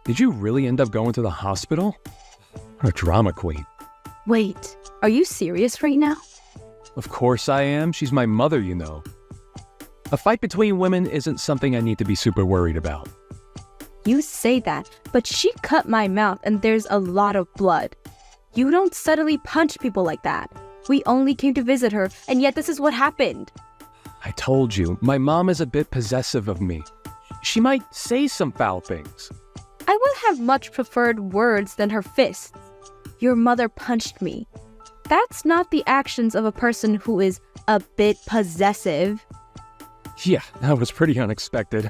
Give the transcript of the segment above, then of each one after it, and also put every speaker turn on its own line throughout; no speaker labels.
Did you really end up going to the hospital? What a drama queen.
Wait, are you serious right now?
Of course I am. She's my mother, you know. A fight between women isn't something I need to be super worried about.
You say that, but she cut my mouth and there's a lot of blood. You don't suddenly punch people like that. We only came to visit her, and yet this is what happened.
I told you, my mom is a bit possessive of me. She might say some foul things.
I would have much preferred words than her fists. Your mother punched me. That's not the actions of a person who is a bit possessive.
Yeah, that was pretty unexpected.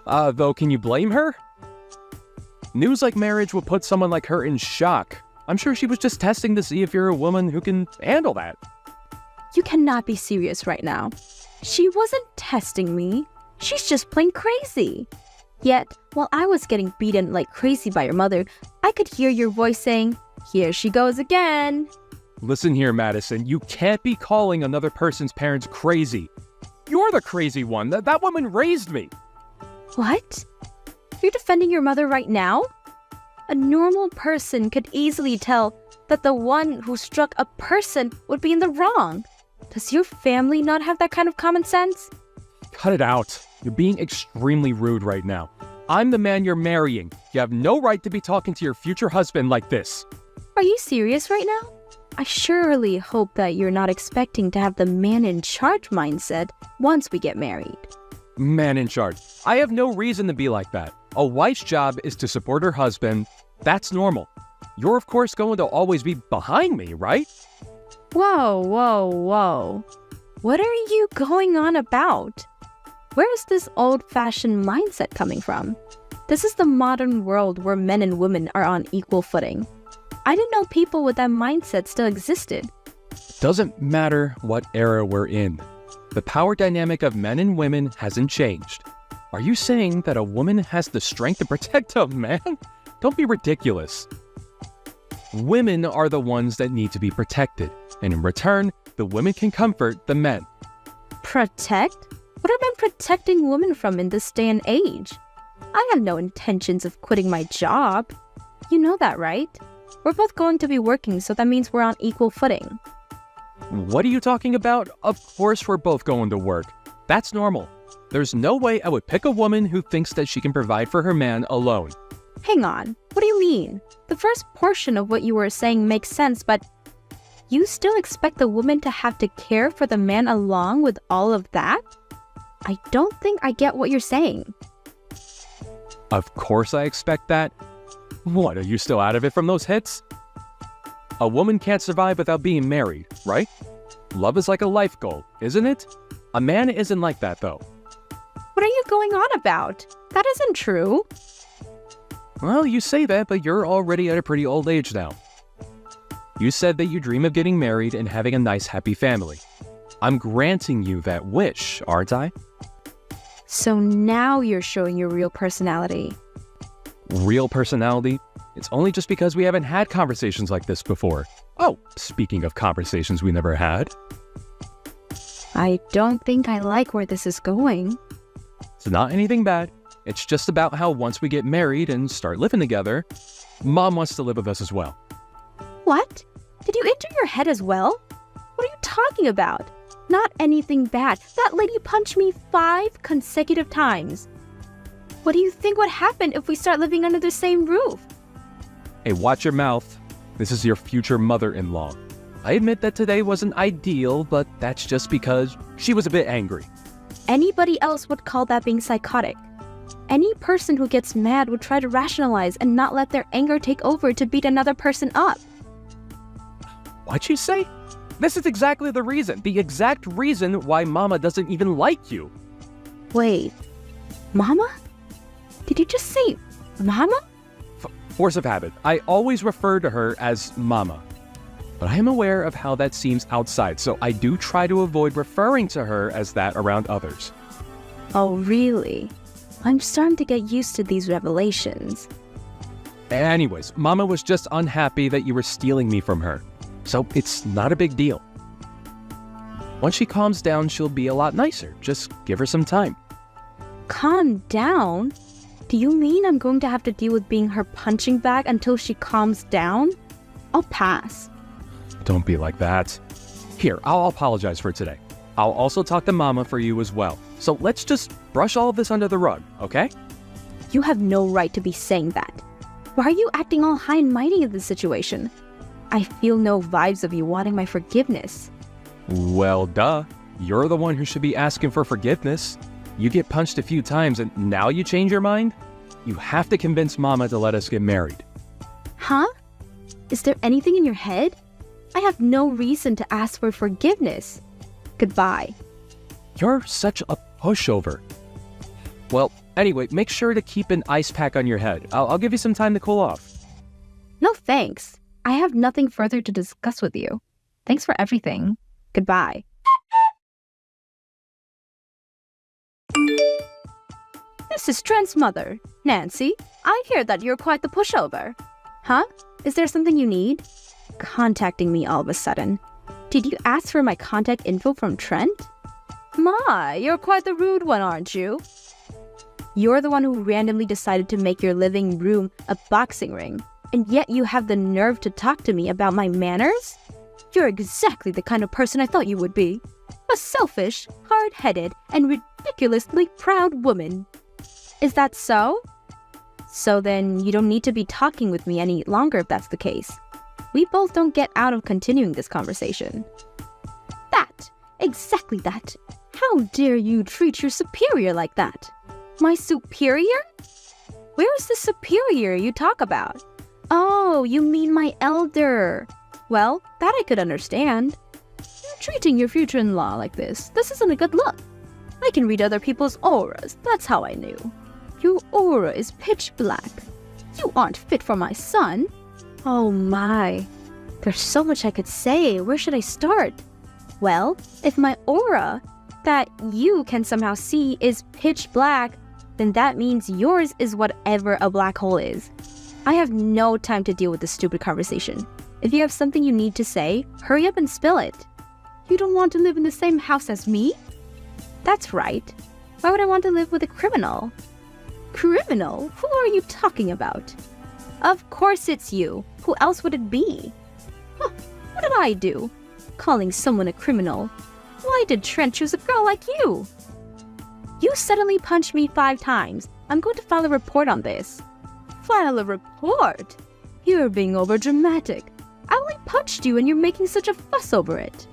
Though, can you blame her? News like marriage would put someone like her in shock. I'm sure she was just testing to see if you're a woman who can handle that.
You cannot be serious right now. She wasn't testing me. She's just plain crazy. Yet, while I was getting beaten like crazy by your mother, I could hear your voice saying, "Here she goes again."
Listen here, Madison, you can't be calling another person's parents crazy. You're the crazy one. That woman raised me.
What? You're defending your mother right now? A normal person could easily tell that the one who struck a person would be in the wrong. Does your family not have that kind of common sense?
Cut it out. You're being extremely rude right now. I'm the man you're marrying. You have no right to be talking to your future husband like this.
Are you serious right now? I surely hope that you're not expecting to have the man in charge mindset once we get married.
Man in charge. I have no reason to be like that. A wife's job is to support her husband. That's normal. You're of course going to always be behind me, right?
Whoa, whoa, whoa. What are you going on about? Where is this old-fashioned mindset coming from? This is the modern world where men and women are on equal footing. I didn't know people with that mindset still existed.
Doesn't matter what era we're in. The power dynamic of men and women hasn't changed. Are you saying that a woman has the strength to protect a man? Don't be ridiculous. Women are the ones that need to be protected, and in return, the women can comfort the men.
Protect? What are men protecting women from in this day and age? I have no intentions of quitting my job. You know that, right? We're both going to be working, so that means we're on equal footing.
What are you talking about? Of course we're both going to work. That's normal. There's no way I would pick a woman who thinks that she can provide for her man alone.
Hang on, what do you mean? The first portion of what you were saying makes sense, but you still expect the woman to have to care for the man along with all of that? I don't think I get what you're saying.
Of course I expect that. What, are you still out of it from those hits? A woman can't survive without being married, right? Love is like a life goal, isn't it? A man isn't like that, though.
What are you going on about? That isn't true.
Well, you say that, but you're already at a pretty old age now. You said that you dream of getting married and having a nice, happy family. I'm granting you that wish, aren't I?
So now you're showing your real personality.
Real personality? It's only just because we haven't had conversations like this before. Oh, speaking of conversations we never had.
I don't think I like where this is going.
It's not anything bad. It's just about how once we get married and start living together, Mom wants to live with us as well.
What? Did you enter your head as well? What are you talking about? Not anything bad. That lady punched me 5 consecutive times. What do you think would happen if we start living under the same roof?
Hey, watch your mouth. This is your future mother-in-law. I admit that today wasn't ideal, but that's just because she was a bit angry.
Anybody else would call that being psychotic. Any person who gets mad would try to rationalize and not let their anger take over to beat another person up.
What'd you say? This is exactly the exact reason why Mama doesn't even like you.
Wait, Mama? Did you just say Mama?
Force of habit. I always refer to her as Mama. But I am aware of how that seems outside, so I do try to avoid referring to her as that around others.
Oh, really? I'm starting to get used to these revelations.
Anyways, Mama was just unhappy that you were stealing me from her. So it's not a big deal. Once she calms down, she'll be a lot nicer. Just give her some time.
Calm down? Do you mean I'm going to have to deal with being her punching bag until she calms down? I'll pass.
Don't be like that. Here, I'll apologize for today. I'll also talk to Mama for you as well. So let's just brush all of this under the rug, okay?
You have no right to be saying that. Why are you acting all high and mighty in this situation? I feel no vibes of you wanting my forgiveness.
Well, duh. You're the one who should be asking for forgiveness. You get punched a few times and now you change your mind? You have to convince Mama to let us get married.
Huh? Is there anything in your head? I have no reason to ask for forgiveness. Goodbye.
You're such a pushover. Well, anyway, make sure to keep an ice pack on your head. I'll give you some time to cool off.
No thanks. I have nothing further to discuss with you. Thanks for everything. Goodbye. This is Trent's mother, Nancy. I hear that you're quite the pushover. Huh? Is there something you need? Contacting me all of a sudden. Did you ask for my contact info from Trent? My, you're quite the rude one, aren't you? You're the one who randomly decided to make your living room a boxing ring, and yet you have the nerve to talk to me about my manners? You're exactly the kind of person I thought you would be. A selfish, hard-headed, and ridiculously proud woman. Is that so? So then you don't need to be talking with me any longer if that's the case. We both don't get out of continuing this conversation. That! Exactly that! How dare you treat your superior like that? My superior? Where's the superior you talk about? Oh, you mean my elder. Well, that I could understand. You're treating your future-in-law like this. This isn't a good look. I can read other people's auras. That's how I knew. Your aura is pitch black. You aren't fit for my son. Oh my. There's so much I could say. Where should I start? Well, if my aura that you can somehow see is pitch black, then that means yours is whatever a black hole is. I have no time to deal with this stupid conversation. If you have something you need to say, hurry up and spill it. You don't want to live in the same house as me? That's right. Why would I want to live with a criminal? Criminal? Who are you talking about? Of course it's you. Who else would it be? Huh, what did I do? Calling someone a criminal. Why did Trent choose a girl like you? You suddenly punched me 5 times. I'm going to file a report on this. File a report? You're being overdramatic. I only punched you and you're making such a fuss over it.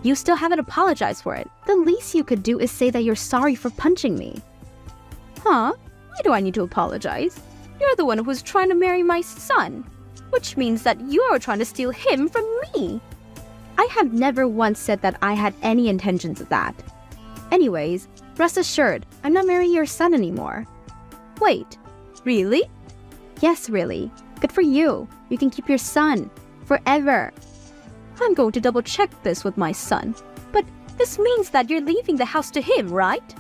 You still haven't apologized for it. The least you could do is say that you're sorry for punching me. Huh? Why do I need to apologize? You're the one who was trying to marry my son, which means that you're trying to steal him from me. I have never once said that I had any intentions of that. Anyways, rest assured, I'm not marrying your son anymore. Wait, really? Yes, really. Good for you. You can keep your son. Forever. I'm going to double check this with my son. But this means that you're leaving the house to him, right?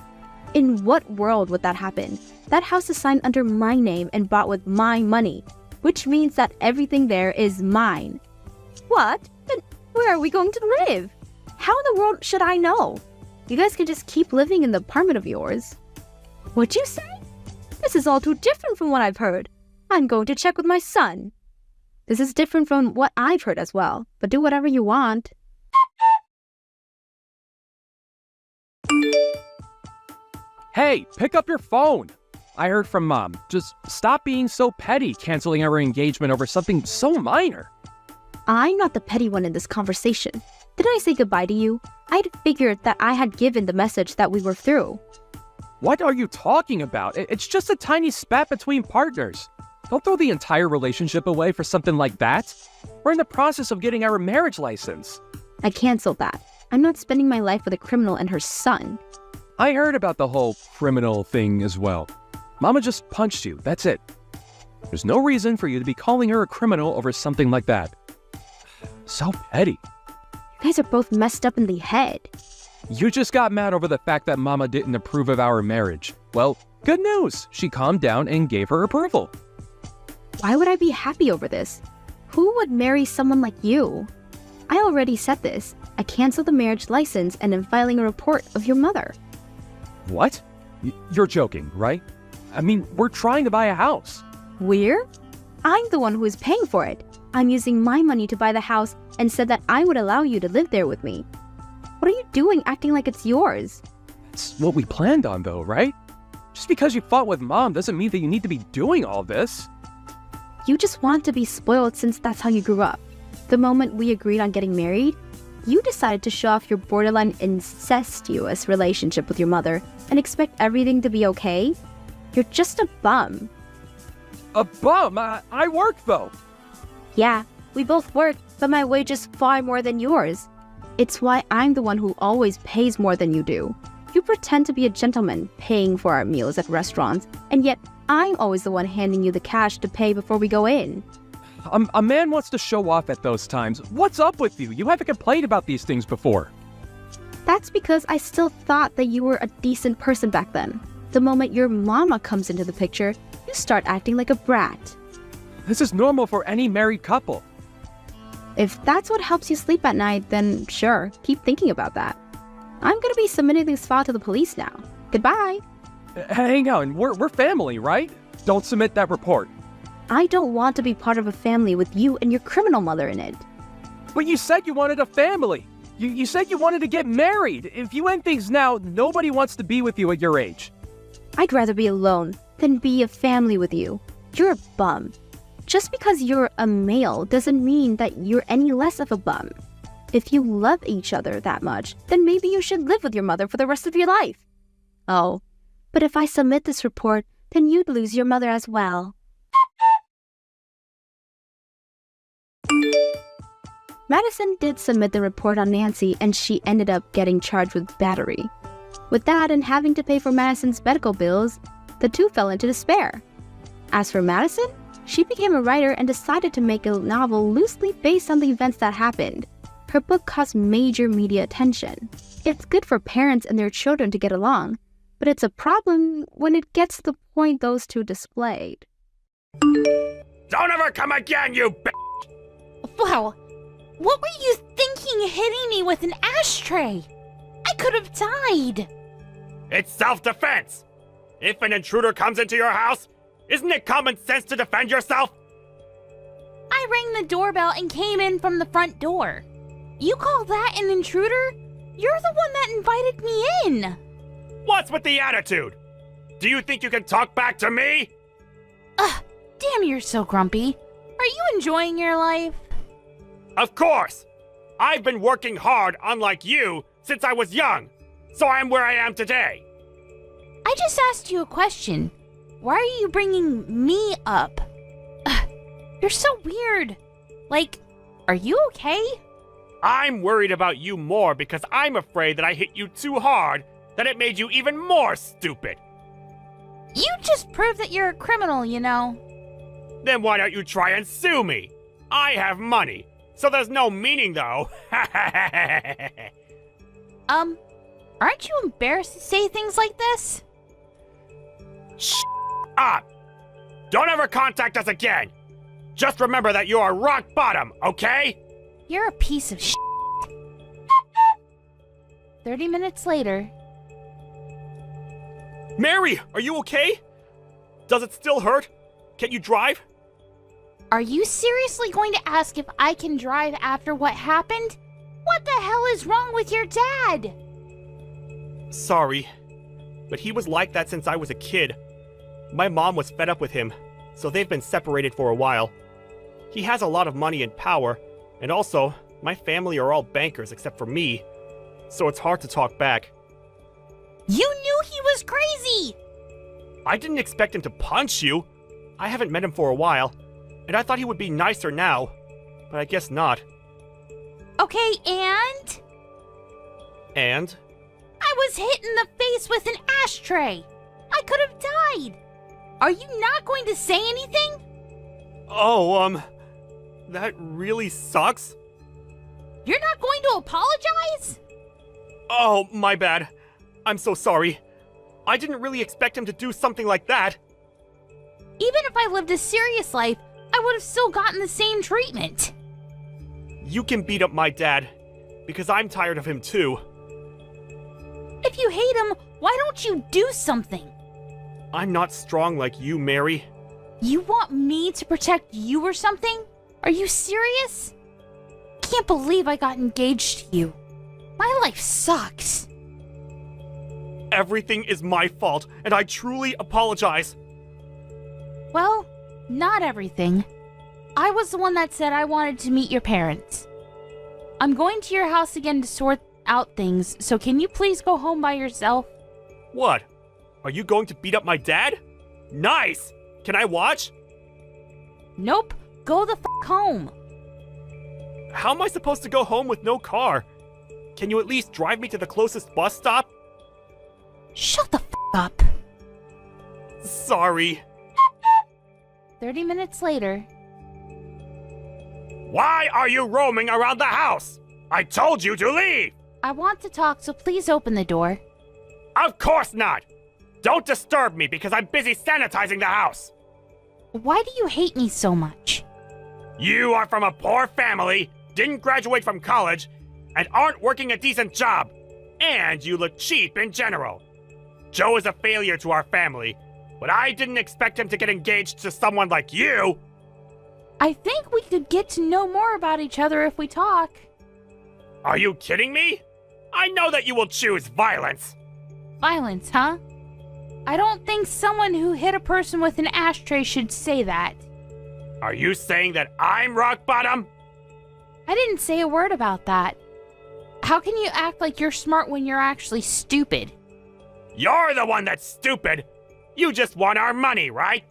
In what world would that happen? That house is signed under my name and bought with my money, which means that everything there is mine. What? Then where are we going to live? How in the world should I know? You guys can just keep living in the apartment of yours. What'd you say? This is all too different from what I've heard. I'm going to check with my son. This is different from what I've heard as well, but do whatever you want.
Hey, pick up your phone! I heard from Mom. Just stop being so petty, canceling our engagement over something so minor.
I'm not the petty one in this conversation. Did I say goodbye to you? I'd figured that I had given the message that we were through.
What are you talking about? It's just a tiny spat between partners. Don't throw the entire relationship away for something like that. We're in the process of getting our marriage license.
I canceled that. I'm not spending my life with a criminal and her son.
I heard about the whole criminal thing as well. Mama just punched you, that's it. There's no reason for you to be calling her a criminal over something like that. So petty.
You guys are both messed up in the head.
You just got mad over the fact that Mama didn't approve of our marriage. Well, good news. She calmed down and gave her approval.
Why would I be happy over this? Who would marry someone like you? I already said this. I canceled the marriage license and am filing a report of your mother.
What? You're joking, right? I mean, we're trying to buy a house.
We're? I'm the one who is paying for it. I'm using my money to buy the house and said that I would allow you to live there with me. What are you doing acting like it's yours?
It's what we planned on though, right? Just because you fought with Mom doesn't mean that you need to be doing all this.
You just want to be spoiled since that's how you grew up. The moment we agreed on getting married, you decided to show off your borderline incestuous relationship with your mother and expect everything to be okay? You're just a bum.
A bum? I work though.
Yeah, we both work, but my wage is far more than yours. It's why I'm the one who always pays more than you do. You pretend to be a gentleman, paying for our meals at restaurants, and yet I'm always the one handing you the cash to pay before we go in.
A man wants to show off at those times. What's up with you? You haven't complained about these things before.
That's because I still thought that you were a decent person back then. The moment your mama comes into the picture, you start acting like a brat.
This is normal for any married couple.
If that's what helps you sleep at night, then sure, keep thinking about that. I'm gonna be submitting this file to the police now. Goodbye.
Hang on, we're family, right? Don't submit that report.
I don't want to be part of a family with you and your criminal mother in it.
But you said you wanted a family. You said you wanted to get married. If you end things now, nobody wants to be with you at your age.
I'd rather be alone than be a family with you. You're a bum. Just because you're a male doesn't mean that you're any less of a bum. If you love each other that much, then maybe you should live with your mother for the rest of your life. Oh, but if I submit this report, then you'd lose your mother as well. Madison did submit the report on Nancy, and she ended up getting charged with battery. With that and having to pay for Madison's medical bills, the two fell into despair. As for Madison, she became a writer and decided to make a novel loosely based on the events that happened. Her book caused major media attention. It's good for parents and their children to get along, but it's a problem when it gets to the point those two displayed.
Don't ever come again, you b****!
Wow, what were you thinking hitting me with an ashtray? I could have died.
It's self-defense! If an intruder comes into your house, isn't it common sense to defend yourself?
I rang the doorbell and came in from the front door. You call that an intruder? You're the one that invited me in.
What's with the attitude? Do you think you can talk back to me?
Damn, you're so grumpy. Are you enjoying your life?
Of course! I've been working hard, unlike you, since I was young, so I'm where I am today.
I just asked you a question. Why are you bringing me up? You're so weird. Like, are you okay?
I'm worried about you more because I'm afraid that I hit you too hard, that it made you even more stupid.
You just proved that you're a criminal, you know.
Then why don't you try and sue me? I have money, so there's no meaning though.
Aren't you embarrassed to say things like this?
Shut up! Don't ever contact us again! Just remember that you are rock bottom, okay?
You're a piece of shit. 30 minutes later.
Mary, are you okay? Does it still hurt? Can you drive?
Are you seriously going to ask if I can drive after what happened? What the hell is wrong with your dad?
Sorry, but he was like that since I was a kid. My mom was fed up with him, so they've been separated for a while. He has a lot of money and power, and also, my family are all bankers except for me, so it's hard to talk back.
You knew he was crazy!
I didn't expect him to punch you. I haven't met him for a while, and I thought he would be nicer now, but I guess not.
Okay, and?
And?
I was hit in the face with an ashtray! I could have died! Are you not going to say anything?
Oh, that really sucks.
You're not going to apologize?
Oh, my bad. I'm so sorry. I didn't really expect him to do something like that.
Even if I lived a serious life, I would have still gotten the same treatment.
You can beat up my dad, because I'm tired of him too.
If you hate him, why don't you do something?
I'm not strong like you, Mary.
You want me to protect you or something? Are you serious? Can't believe I got engaged to you. My life sucks.
Everything is my fault, and I truly apologize.
Well, not everything. I was the one that said I wanted to meet your parents. I'm going to your house again to sort out things, so can you please go home by yourself?
What? Are you going to beat up my dad? Nice! Can I watch?
Nope. Go the f*** home.
How am I supposed to go home with no car? Can you at least drive me to the closest bus stop?
Shut the f*** up.
Sorry.
30 minutes later.
Why are you roaming around the house? I told you to leave!
I want to talk, so please open the door.
Of course not! Don't disturb me because I'm busy sanitizing the house!
Why do you hate me so much?
You are from a poor family, didn't graduate from college, and aren't working a decent job. And you look cheap in general. Joe is a failure to our family, but I didn't expect him to get engaged to someone like you!
I think we could get to know more about each other if we talk.
Are you kidding me? I know that you will choose violence!
Violence, huh? I don't think someone who hit a person with an ashtray should say that.
Are you saying that I'm rock bottom?
I didn't say a word about that. How can you act like you're smart when you're actually stupid?
You're the one that's stupid! You just want our money, right?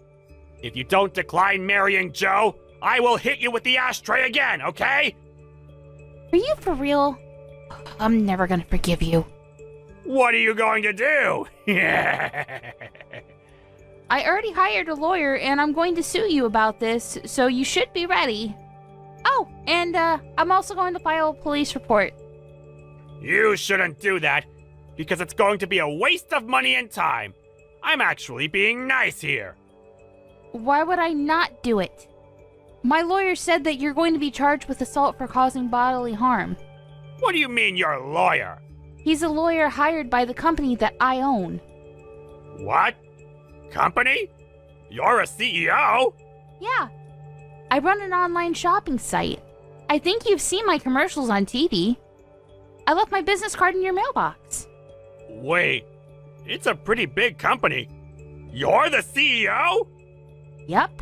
If you don't decline marrying Joe, I will hit you with the ashtray again, okay?
Are you for real? I'm never gonna forgive you.
What are you going to do?
I already hired a lawyer and I'm going to sue you about this, so you should be ready. Oh, and I'm also going to file a police report.
You shouldn't do that, because it's going to be a waste of money and time. I'm actually being nice here.
Why would I not do it? My lawyer said that you're going to be charged with assault for causing bodily harm.
What do you mean you're a lawyer?
He's a lawyer hired by the company that I own.
What? Company? You're a CEO?
Yeah. I run an online shopping site. I think you've seen my commercials on TV. I left my business card in your mailbox.
Wait, it's a pretty big company. You're the CEO?
Yep.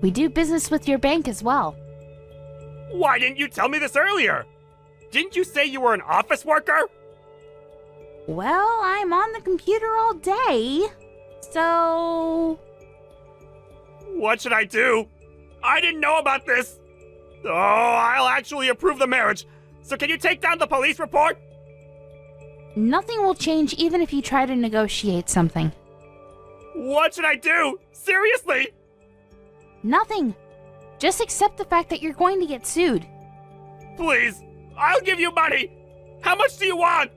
We do business with your bank as well.
Why didn't you tell me this earlier? Didn't you say you were an office worker?
Well, I'm on the computer all day, so...
What should I do? I didn't know about this. Oh, I'll actually approve the marriage. So can you take down the police report?
Nothing will change even if you try to negotiate something.
What should I do? Seriously?
Nothing. Just accept the fact that you're going to get sued.
Please, I'll give you money. How much do you want?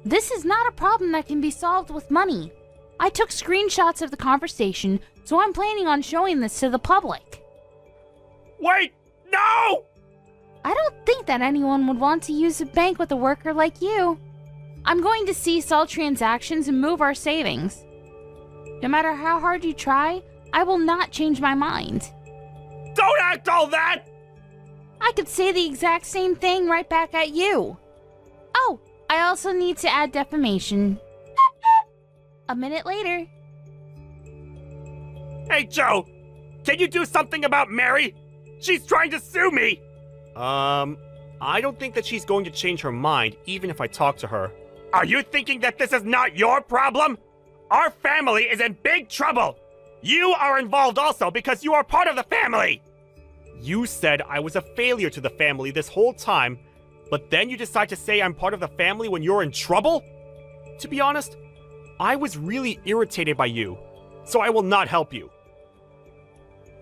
This is not a problem that can be solved with money. I took screenshots of the conversation, so I'm planning on showing this to the public.
Wait, no!
I don't think that anyone would want to use a bank with a worker like you. I'm going to cease all transactions and move our savings. No matter how hard you try, I will not change my mind.
Don't act all that!
I could say the exact same thing right back at you. Oh, I also need to add defamation. A minute later.
Hey, Joe, can you do something about Mary? She's trying to sue me! I don't think that she's going to change her mind, even if I talk to her. Are you thinking that this is not your problem? Our family is in big trouble! You are involved also because you are part of the family! You said I was a failure to the family this whole time, but then you decide to say I'm part of the family when you're in trouble? To be honest, I was really irritated by you, so I will not help you.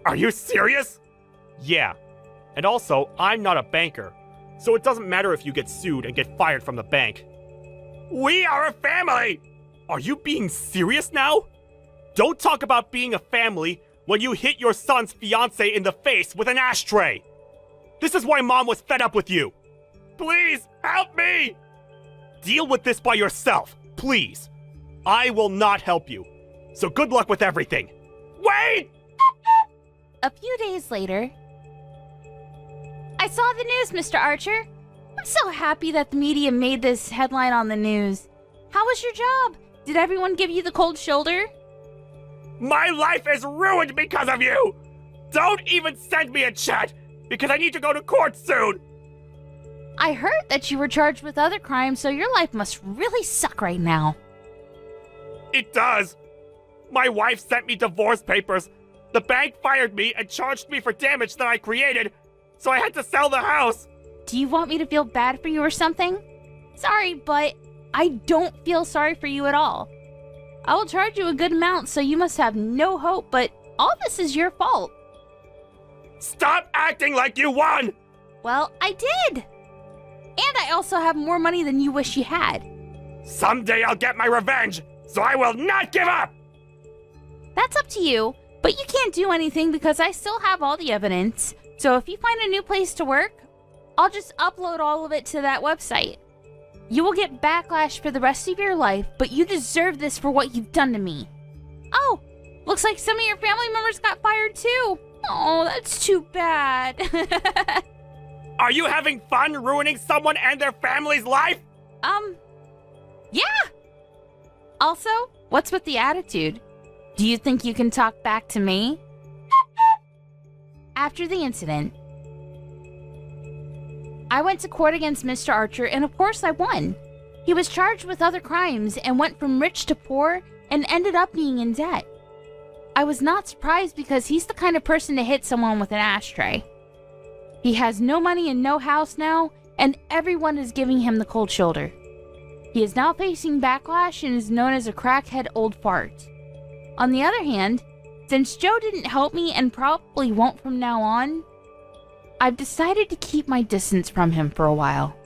Are you serious? Yeah. And also, I'm not a banker, so it doesn't matter if you get sued and get fired from the bank. We are a family! Are you being serious now? Don't talk about being a family when you hit your son's fiancée in the face with an ashtray. This is why Mom was fed up with you. Please, help me! Deal with this by yourself, please. I will not help you. So good luck with everything. Wait!
A few days later, I saw the news, Mr. Archer. I'm so happy that the media made this headline on the news. How was your job? Did everyone give you the cold shoulder?
My life is ruined because of you! Don't even send me a chat, because I need to go to court soon!
I heard that you were charged with other crimes, so your life must really suck right now.
It does. My wife sent me divorce papers. The bank fired me and charged me for damage that I created, so I had to sell the house.
Do you want me to feel bad for you or something? Sorry, but I don't feel sorry for you at all. I will charge you a good amount, so you must have no hope, but all this is your fault.
Stop acting like you won!
Well, I did! And I also have more money than you wish you had.
Someday I'll get my revenge, so I will not give up!
That's up to you, but you can't do anything because I still have all the evidence. So if you find a new place to work, I'll just upload all of it to that website. You will get backlash for the rest of your life, but you deserve this for what you've done to me. Oh, looks like some of your family members got fired too. Oh, that's too bad.
Are you having fun ruining someone and their family's life?
Yeah. Also, what's with the attitude? Do you think you can talk back to me? After the incident, I went to court against Mr. Archer, and of course I won. He was charged with other crimes and went from rich to poor and ended up being in debt. I was not surprised because he's the kind of person to hit someone with an ashtray. He has no money and no house now, and everyone is giving him the cold shoulder. He is now facing backlash and is known as a crackhead old fart. On the other hand, since Joe didn't help me and probably won't from now on, I've decided to keep my distance from him for a while.